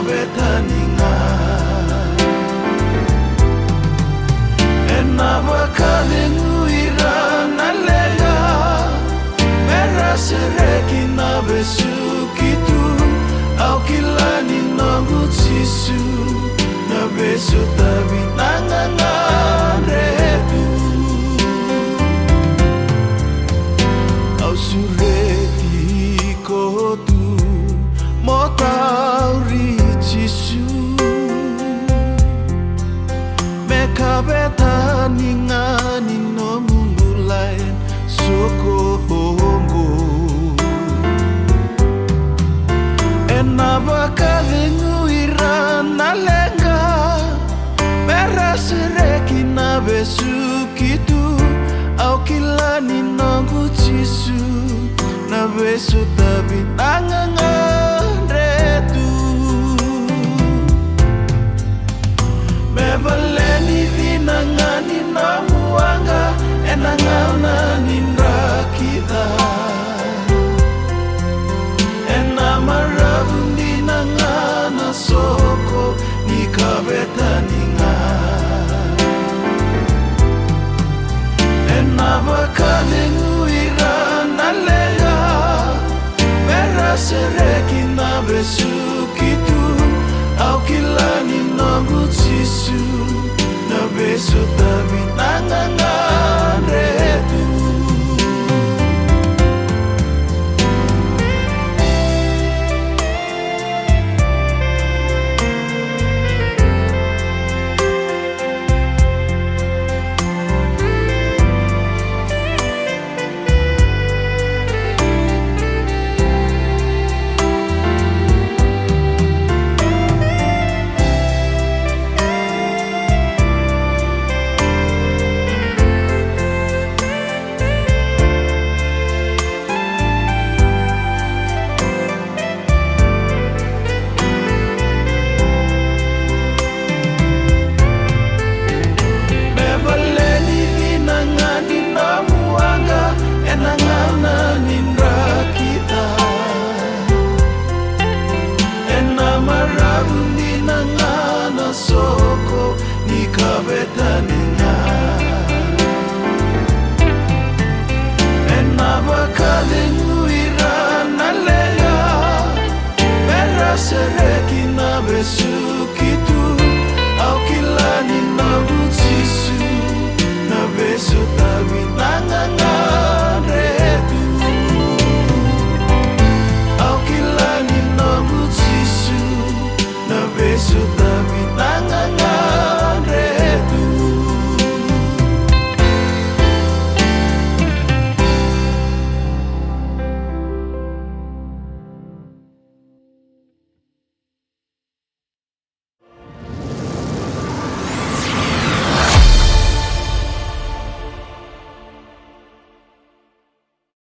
betaninga Enabakalenguira nalega Merasereki na besukitu Aukilani nongu tisu Na besu tabi nangangaretu Au sureti kotu Motauri tisu Mekabeta ningani no mundu lain Sokohongo Enabakalenguira nalenga Merasereki na besukitu Aukilani nongu tisu Na besu tabi nangangaretu Mebaleni vinangani na muanga Enangana nindrakida Enamarabundi nangana soko Nikabetaninga Enabakalenguira nalega Merasereki na besukitu Aukilani nongu tisu Na besu tabi nanganga